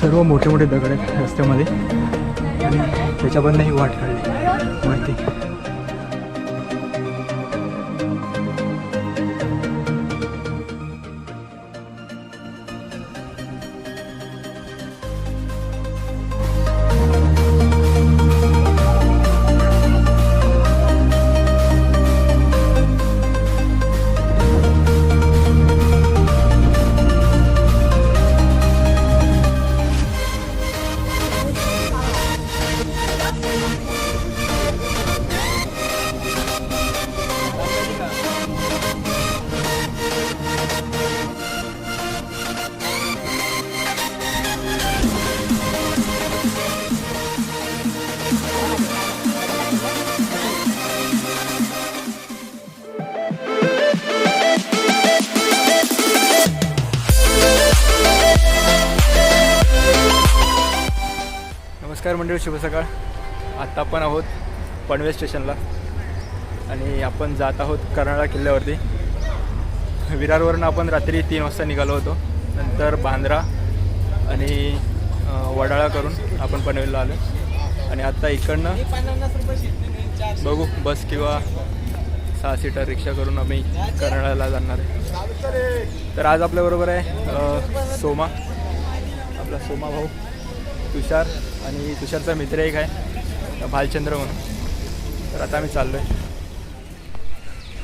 सर्व मोठे मोठे दगड आहेत रस्त्यामध्ये आणि त्याच्यामधनं ही वाट काढली वरती. नमस्कार मंडळी, शुभ सकाळ. आत्ता आपण आहोत पनवेल स्टेशनला आणि आपण जात आहोत कर्नाळा किल्ल्यावरती. विरारवरून आपण रात्री 3 वाजता निघालो होतो. नंतर बांद्रा आणि वडाळा करून आपण पनवेलला आलो आणि आत्ता इकडनं बघू बस किंवा 6 सीटर रिक्षा करून आम्ही कर्नाळ्याला जाणार आहे. तर आज आपल्याबरोबर आहे सोमा, आपला सोमा भाऊ, तुषार आणि तुषारचा मित्र एक आहे भालचंद्र म्हणून. तर आता आम्ही चाललो आहे.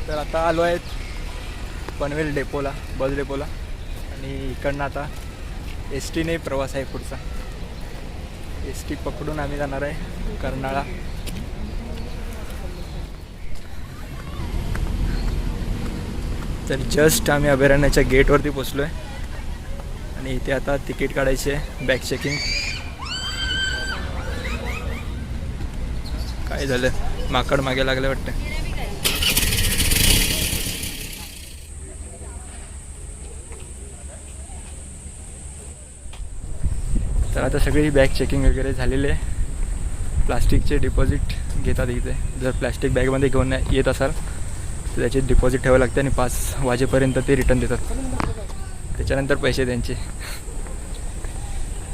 तर आता आलो आहेत पनवेल डेपोला, बस डेपोला आणि इकडनं आता एस टीने प्रवास आहे पुढचा. एस टी पकडून आम्ही जाणार आहे कर्नाळा. तर जस्ट आम्ही अभयारण्याच्या गेटवरती पोचलो आहे आणि इथे आता तिकीट काढायची आहे, बॅग चेकिंग. काय झालं, माकड मागे लागले वाटतं. तर आता सगळी बॅग चेकिंग वगैरे झालेली आहे. प्लास्टिकचे डिपॉझिट घेतात इथे. जर प्लास्टिक बॅगमध्ये घेऊन येत असाल तर त्याचे डिपॉझिट ठेवावं लागते आणि 5 वाजेपर्यंत ते रिटर्न देतात. त्याच्यानंतर पैसे त्यांचे.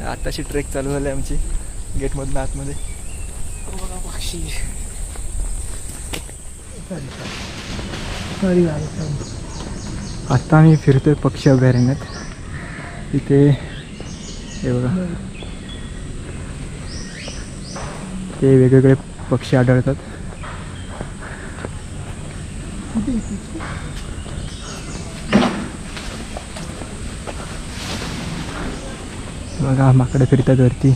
आत्ताशी ट्रेक चालू झाली आमची गेटमधून आतमध्ये. आता आम्ही फिरतोय पक्षी अभयारण्यात. इथे हे बघा, ते वेगवेगळे पक्षी आढळतात. बघा माकडे फिरतात वरती.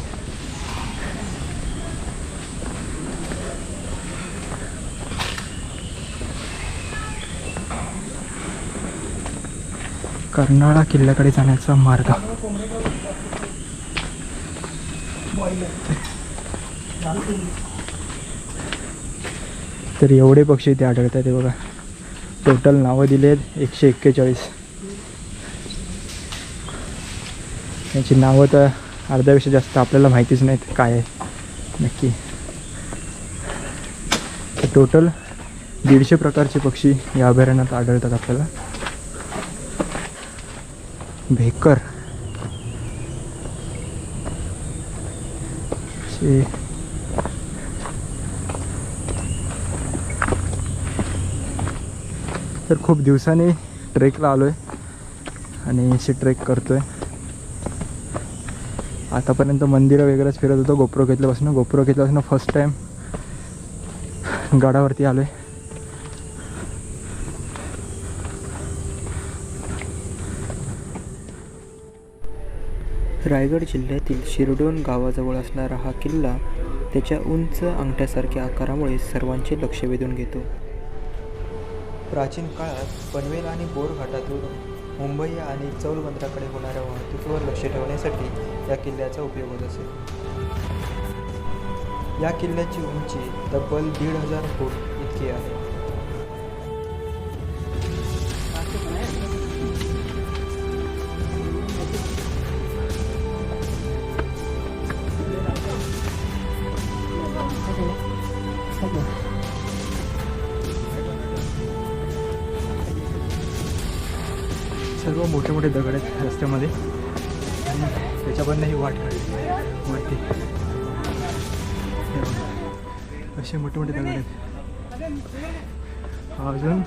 कर्नाळा किल्ल्याकडे जाण्याचा मार्ग. तर एवढे पक्षी इथे आढळतात. हे बघा, टोटल नावं दिली आहेत 141. त्यांची नावं तर अर्ध्यापेक्षा जास्त आपल्याला माहितीच नाहीत काय आहे नक्की. टोटल 150 प्रकारचे पक्षी या अभयारण्यात आढळतात आपल्याला. भेकर, तर खूप दिवसांनी ट्रेकला आलो आहे आणि अशी ट्रेक करतो आहे. आतापर्यंत मंदिरं वगैरेच फिरत होतो गोप्रो घेतल्यापासून फर्स्ट टाईम गडावरती आलो आहे. रायगड जिल्ह्यातील शिरडोन गावाजवळ असणारा हा किल्ला त्याच्या उंच अंगठ्यासारख्या आकारामुळे सर्वांचे लक्ष वेधून घेतो. प्राचीन काळात पनवेल आणि बोर घाटातून मुंबई आणि चौल बंदराकडे होणाऱ्या वाहतुकीवर लक्ष ठेवण्यासाठी या किल्ल्याचा उपयोग होत असे. या किल्ल्याची उंची तब्बल 1,500 फूट इतकी आहे. सर्व मोठे मोठे दगड आहेत रस्त्यामध्ये. त्याच्यावरनं ही वाट काढली वरती. हे बघा, असे मोठे मोठे दगड आहेत. हा अजून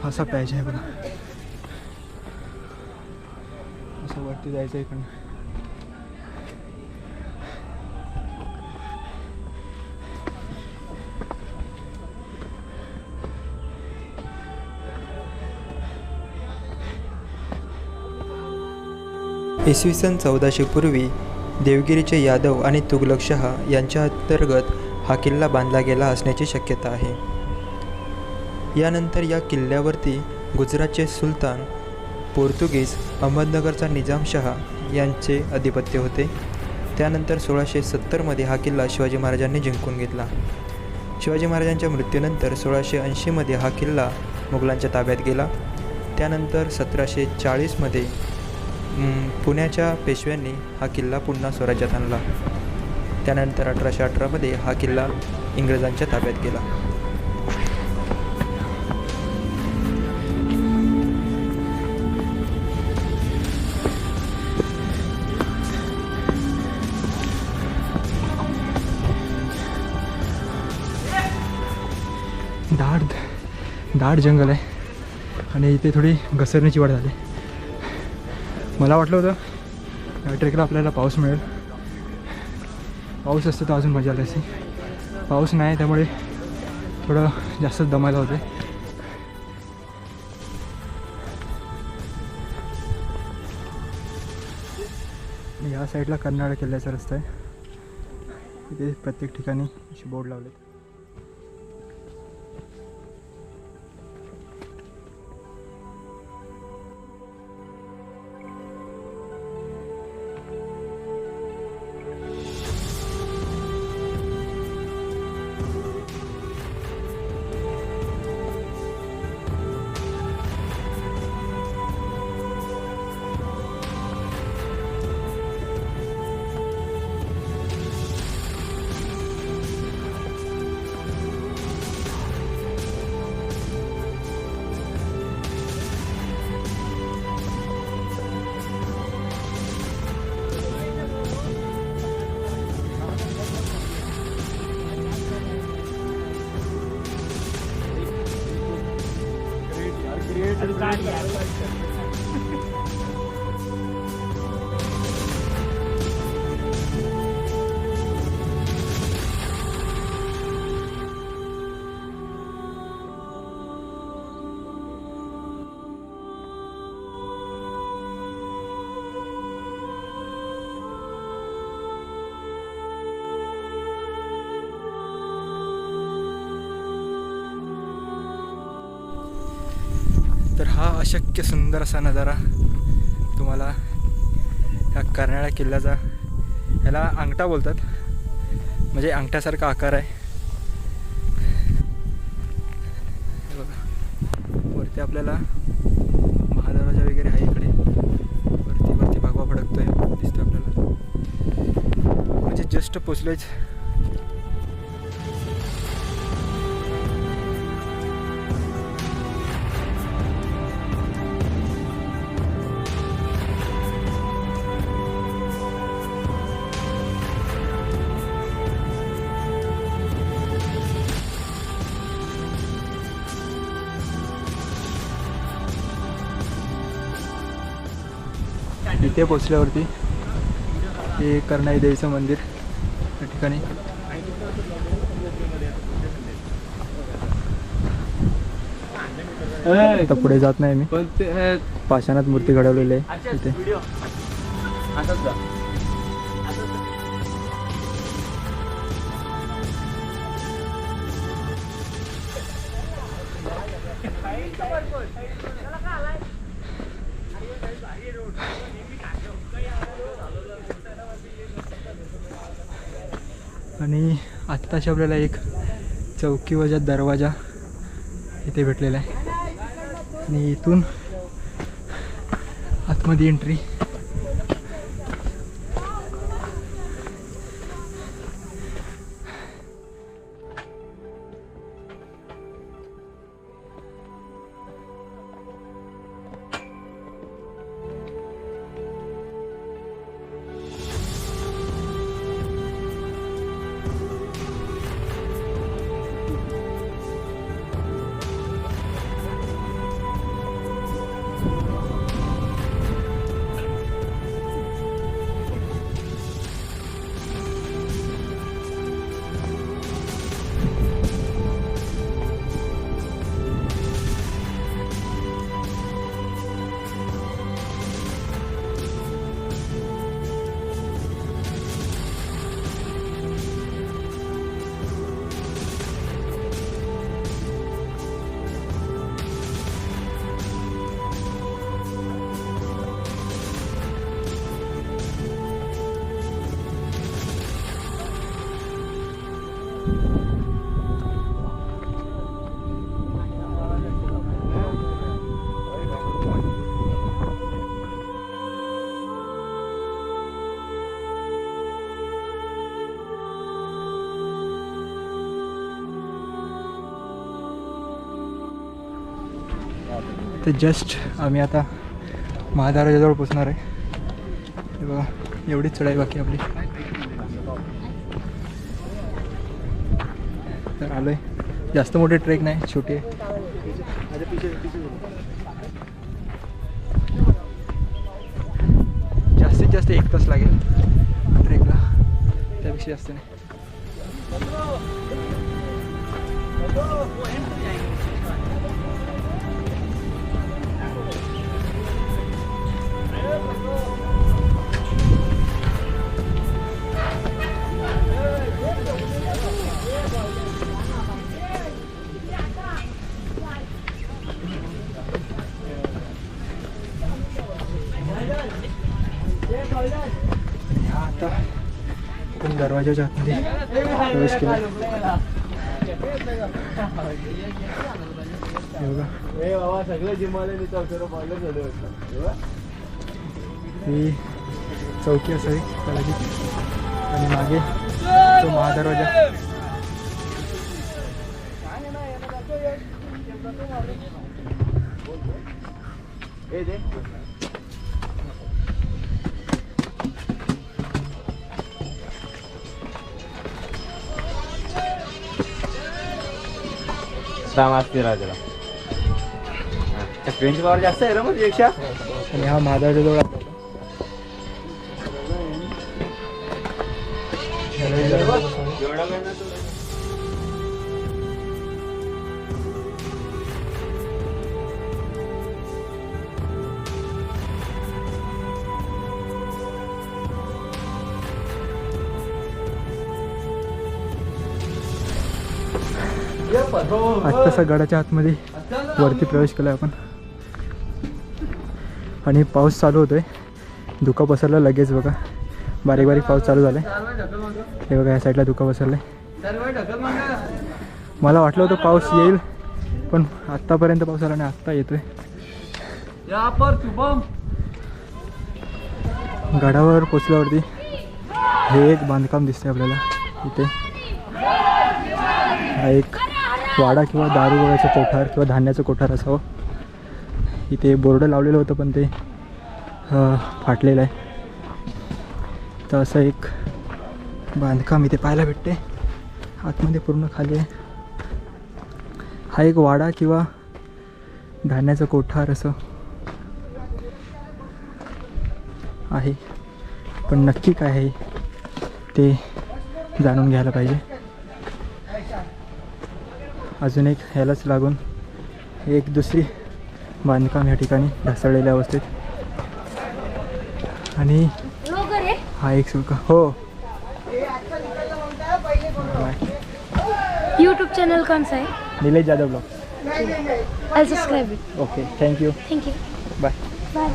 असा पॅच आहे बघा. असं वरती जायचं इकडनं. इसवी सन 1400 पूर्वी देवगिरीचे यादव आणि तुघलकशहा यांच्या अंतर्गत हा किल्ला बांधला गेला असण्याची शक्यता आहे. यानंतर या किल्ल्यावरती गुजरातचे सुलतान, पोर्तुगीज, अहमदनगरचा निजामशहा यांचे अधिपत्य होते. त्यानंतर 1670मध्ये हा किल्ला शिवाजी महाराजांनी जिंकून घेतला. शिवाजी महाराजांच्या मृत्यूनंतर 1680मध्ये हा किल्ला मुघलांच्या ताब्यात गेला. त्यानंतर 1740मध्ये पुण्याच्या पेशव्यांनी हा किल्ला पुन्हा स्वराज्यात आणला. त्यानंतर 1818मध्ये हा किल्ला इंग्रजांच्या ताब्यात गेला. दाट जंगल आहे आणि इथे थोडी घसरण्याची वाढ झाली. मला वाटलं होतं या ट्रेकला आपल्याला पाऊस मिळेल. पाऊस असतं तर अजून मजा आली असती. पाऊस नाही, त्यामुळे थोडं जास्त दमायला होते. या साईडला कर्नाळा किल्ल्याचा रस्ता आहे. इथे प्रत्येक ठिकाणी असे बोर्ड लावलेत. तर हा अशक्य सुंदर असा नजारा तुम्हाला ह्या कर्नाळा किल्ल्याचा, ह्याला अंगठा बोलतात, म्हणजे अंगठ्यासारखा आकार आहे. हे बघा, वरती आपल्याला महादरवाजा वगैरे आहे. इकडे वरती भगवा फडकतोय दिसतो आपल्याला, म्हणजे जस्ट पोचलोच. इथे पोचल्यावरती हे कर्नाई देवीचं मंदिर त्या ठिकाणी. आता पुढे जात नाही मी. पाषाणात मूर्ती घडवलेली आहे इथे. आणि आत्ताशी आपल्याला एक चौकीवजा दरवाजा इथे भेटलेला आहे आणि इथून आतमध्ये एंट्री. तर जस्ट आम्ही आता महादाराच्याजवळ पोचणार आहे. हे बघा एवढीच चढाई बाकी आपली. तर आलो आहे. जास्त मोठी ट्रेक नाही, छोटी आहे. जास्तीत जास्त 1 तास लागेल ट्रेकला, त्यापेक्षा जास्त नाही. आता आपण दरवाजाच्या आतमध्ये प्रवेश केला. हे बघा ही चौकी असावी कदाचित, आणि मागे तो महादरवाजा. फ्रेंच पावर जास्त आहे ना मग पेक्षा. आणि हा महादरवाजाजवळ आत्तासा गडाच्या आतमध्ये वरती प्रवेश केला आपण. आणि पाऊस चालू होतोय, धुकं पसरलं लगेच. बघा बारीक बारीक पाऊस चालू झालाय. हे बघा या साईडला धुकं पसरलंय. मला वाटलं होतं पाऊस येईल, पण आत्तापर्यंत पाऊस आला नाही, आत्ता येतोय. गडावर पोचल्यावरती हे एक बांधकाम दिसतंय आपल्याला इथे. हा एक वाडा किंवा दारू गोळ्याचं कोठार किंवा धान्याचं कोठार असावं. इथे बोर्ड लावलेलं होतं पण ते फाटलेलं आहे. तर असं एक बांधकाम इथे पाहायला भेटते. आतमध्ये पूर्ण खाली आहे. हा एक वाडा किंवा धान्याचं कोठार असं आहे, पण नक्की काय आहे ते जाणून घ्यायला पाहिजे. अजून एक ह्यालाच लागून एक दुसरी बांधकाम या ठिकाणी ढासळलेल्या अवस्थेत. आणि हा एक सुका हो. यूट्यूब चैनल कौन सा है? Nilesh Jadhav blog. I'll subscribe it. Okay thank you Thank you. Bye. Bye.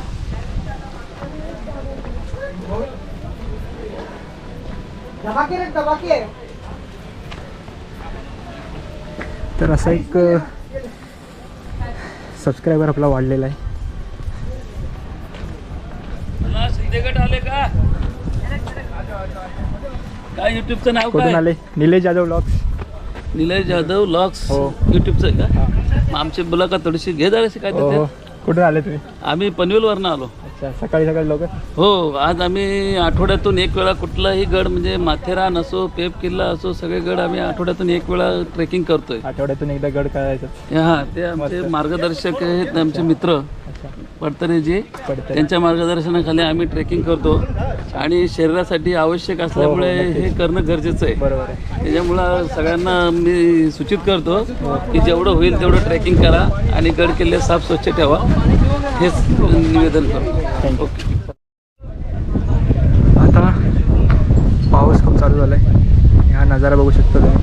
तर असा एक सबस्क्रायबर आपला वाढलेला आहे. शिंदेगड आले का काय? युट्यूबचं नाव कुठून काय? आले? निलेश जाधव ब्लॉग्स. निलेश जाधव व्लॉग्स. हो. युट्यूबचं आहे का? मग आमची मुलाखत थोडीशी घे जराशी काय हो ते. कुठून आले तुम्ही? आम्ही पनवेलवरनं आलो. अच्छा सकाळी सकाळी लवकर. हो, आज आम्ही आठवड्यातून एक वेळा कुठलाही गड म्हणजे माथेरान असो, पेप किल्ला असो, सगळे गड आम्ही आठवड्यातून एक वेळा ट्रेकिंग करतोय. आठवड्यातून एकदा गड करायचं. हा, ते आमचे मार्गदर्शक आहेत, आमचे मित्र अच्छा पडतरेजी. त्यांच्या मार्गदर्शनाखाली आम्ही ट्रेकिंग करतो आणि शरीरासाठी आवश्यक असल्यामुळे हे करणं गरजेचं आहे. बरोबर आहे. त्याच्यामुळं सगळ्यांना मी सूचित करतो की जेवढं होईल तेवढं ट्रेकिंग करा आणि गड किल्ले साफ स्वच्छ ठेवा, हेच निवेदन करतो. ओके. आता पाऊस खूप चालू झाला आहे. हा नजारा बघू शकता तुम्ही.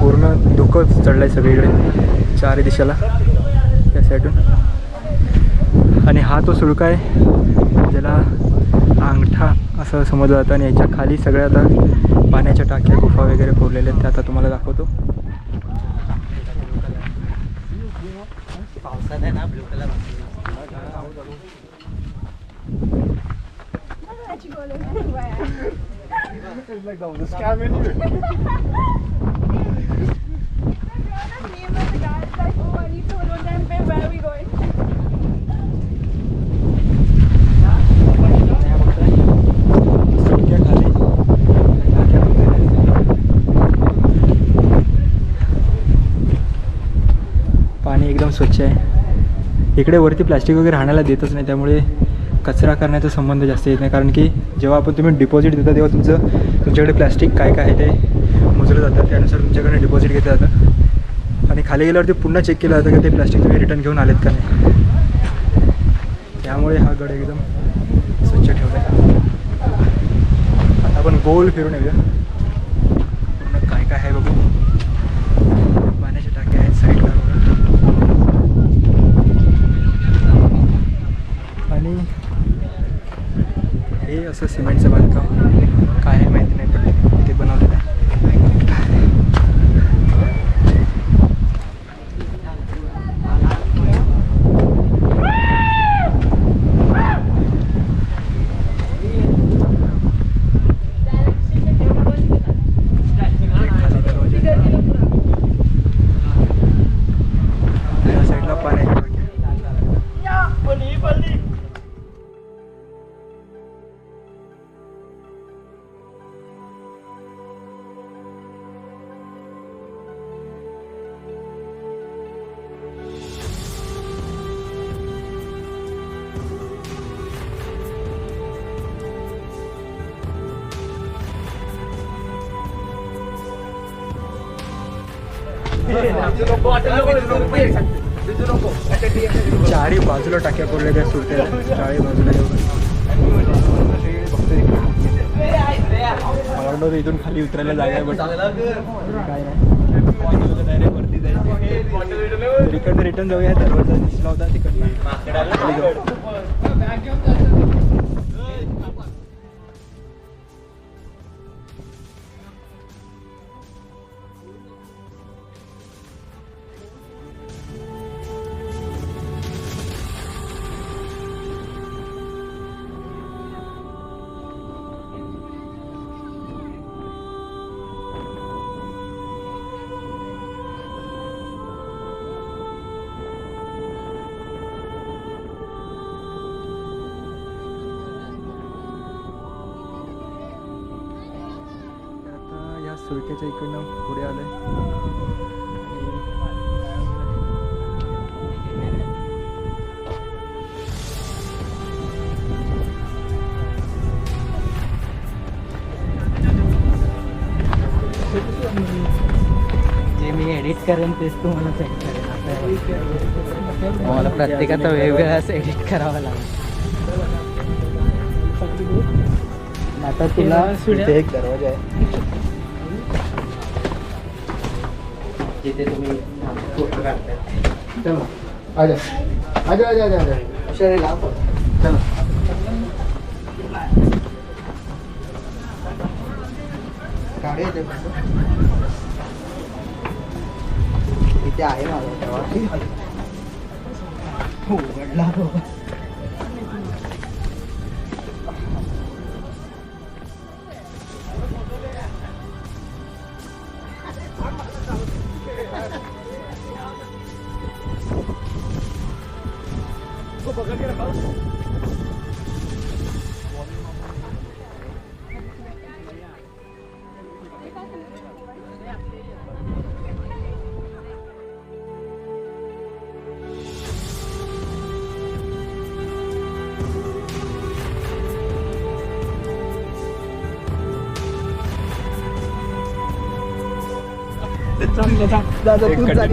पूर्ण धुकं चढलं आहे सगळीकडे चारही दिशेला त्या साईडून. आणि हा तो सुळका आहे ज्याला अंगठा असं समजलं जातं. आणि याच्या खाली सगळ्या आता पाण्याच्या टाक्या गुफा वगैरे खोदलेल्या आहेत. त्या आता तुम्हाला दाखवतो. पावसात आहे ना blue colour. It's like the scam in you. Me and the guy is like, oh, I need to hold on time. Where are we going? एकदम स्वच्छ आहे. इकडे वरती प्लॅस्टिक वगैरे राहण्याला देतच नाही, त्यामुळे कचरा करण्याचा संबंध जास्त येत नाही. कारण की जेव्हा आपण तुम्ही डिपॉझिट देता तेव्हा तुमच्याकडे प्लॅस्टिक काय काय आहे ते मोजलं जातं, त्यानुसार तुमच्याकडे डिपॉझिट घेतलं जातं आणि खाली गेल्यावरती पुन्हा चेक केलं जातं की ते प्लॅस्टिक तुम्ही रिटर्न घेऊन आलेत का नाही. त्यामुळे हा गड एकदम स्वच्छ ठेवला आहे. आता आपण गोल फिरून येऊया, पूर्ण काय काय आहे बघू. पाण्याच्या टाक्या आहेत साईडला बघा, आणि हे असं सिमेंटचं बांधकाम काय आहे माहिती नाही, पण ते बनवलेलं आहे. या साईडला पाण्याची टाकी आहे. चारी बाजूला टाक्या पडल्या त्या सुरत्या, चारी बाजूला मला वाटतं इथून खाली उतरायला जागा आहे, पण काय नाही, डायरेक्ट वरती जायचं. इकडनं रिटर्न जाऊया, दरवाजा दिसला होता तिकडनं खाली जाऊ. सुरकेच्या इकडनं पुढे आलंय. जे मी एडिट करेन तेच तुम्हाला सेंड करेन. मला प्रत्येकाचा वेगवेगळा असं एडिट करावं लागेल. आता तुला इथे एक दरवाजा आहे जिथे तुम्ही फोटो काढताय. चलो आजा आजा आजा आजा आजा अक्षरे लाव. चलो गाडी येते इथे आहे माझा तेव्हा उघडला.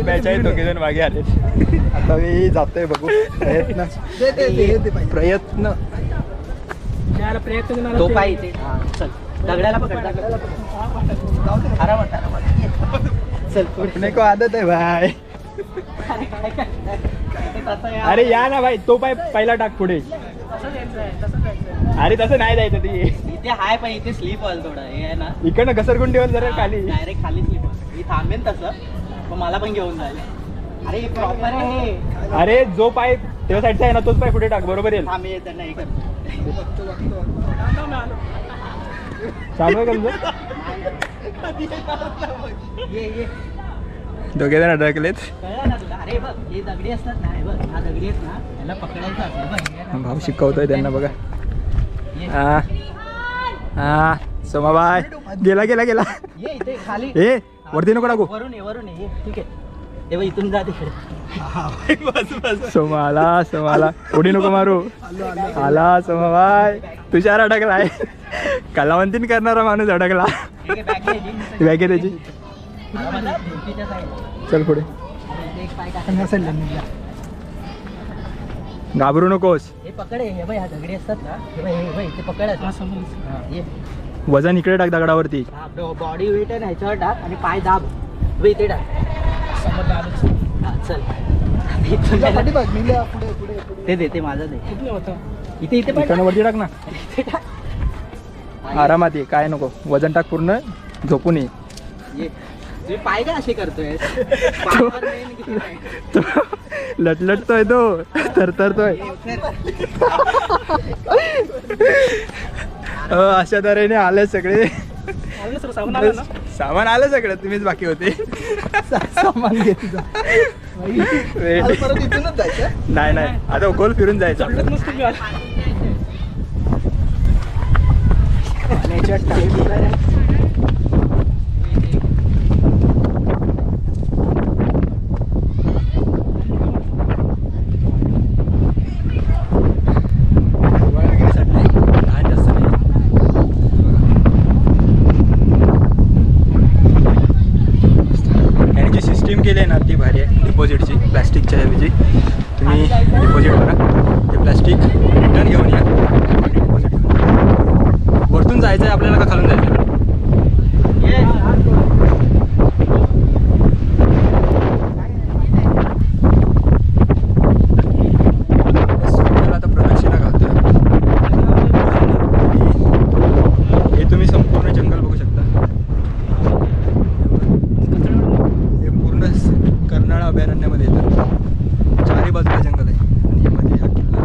बॅच आहे, दोघे जण मागे आले. आता मी जातोय, बघू. प्रयत्न तो पाय इथे. चल दगडाला पकड. आरामात आरामात. चल अपने को आदत है भाई. अरे या ना भाई, तो पाय पहिला टाक पुढे. अरे तसं नाही जायचं ती. इथे हाय पण इथे स्लीप व्हाल थोडं हे आहे ना. इकडनं घसरगुंड ठेवून जरा खाली. डायरेक्ट खाली स्लीप होईल. मी थांबेन तसं, पण मला पण घेऊन जाईल. अरे हे प्रॉपर आहे हे. अरे जो पाय तेव्हा साईडचा आहे ना, तोच पाय पुढे टाक, बरोबर येईल. थांबे येताना हे करतो. चालू आहे का तुझं? ये दोघे जण अडकलेत. कळलं ना तुला? अरे बघ हे दगडी असतात ना, हे बघ हा दगडी आहेत ना, याला पकडायचं असतं बघ. हे ना. भाऊ शिकवतोय त्यांना बघा. ये. हा हा सोमाबाई गेला गेला गेला. ये इथे खाली. ए वरती नको टाकू. वरून ये ठीक आहे. हे बघ इथून जा तिकडे. सोमा आला उडी नको मारू. आला सोमा बाय. तुषार अडकलाय. कलावंतीन करणारा माणूस अडकला. बॅग आहे त्याची. चल पुढे. घाबरू नकोस. हे पकड हे बघ, ह्या दगडी असतात ना, हे बघ, हे बघ, इथे पकड आहे. वजन इकडे टाक दगडावरती. बॉडी वेट आहे ना ह्याच्यावर टाक आणि पाय दाब. बघ इथे टाक. हा, चल. इथून ते दे, ते माझं दे. इथे इथे इकडनं वरती टाक ना. इथे टाक. आरामात ये, काय नको. वजन टाक पूर्ण. झोपून ये. ये. तुम्ही पाय का असे करतोय? तो लटलटतोय तो. थरथरतोय. अशा तऱ्हेने आले सगळे. सामान आलं सगळं. तुम्हीच बाकी होते. सामान घे तुझं. नाही नाही, आता गोल फिरून जायचं. सिस्टीम केली आहे ना ती भारी आहे. डिपॉझिटची प्लॅस्टिकच्या ऐवजी तुम्ही डिपॉझिट करा. ते प्लॅस्टिक रिटर्न घेऊन या. डिपॉझिट वरतून जायचं आहे आपल्याला का खालून जायचं? आता प्रदक्षिणा घालतोय. हे तुम्ही संपूर्ण जंगल बघू शकता. कर्नाळा अभयारण्यामध्ये येतं. चारी बाजूला जंगल आहे आणि मध्ये हा किल्ला.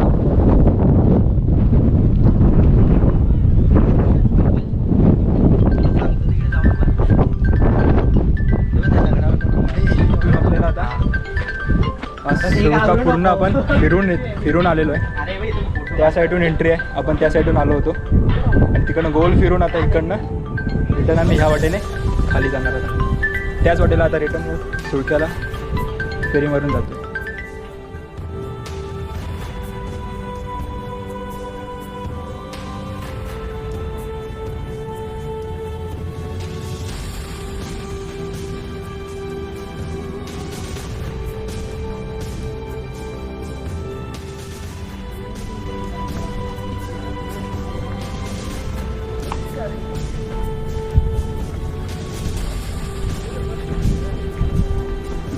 इथून आपल्याला आता का पूर्ण आपण फिरून आलेलो आहे. त्या साईडून एंट्री आहे. आपण त्या साईडून आलो होतो आणि तिकडनं गोल फिरून आता इकडनं रिटर्न आम्ही ह्या वाटेने खाली जाणार आहोत. त्याच वाटेला आता रिटर्न सुळक्याला फेरी मारून जातो.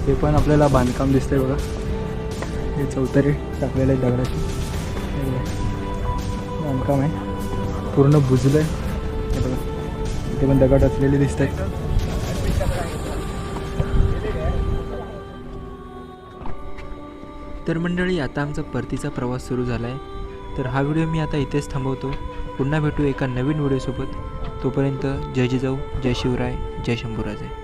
हे पण आपल्याला बांधकाम दिसतंय बघा. हे चौतरी टाकलेलं आहे दगडाची. बांधकाम आहे पूर्ण बुजलं आहे. हे बघा इथे पण दगड असलेले दिसत आहेत. तर मंडळी, आता आमचा परतीचा प्रवास सुरू झाला आहे. तर हा व्हिडिओ मी आता इथेच थांबवतो. पुन्हा भेटू एका नवीन व्हिडिओसोबत. तोपर्यंत जय जिजाऊ, जय शिवराय, जय शंभूराजे.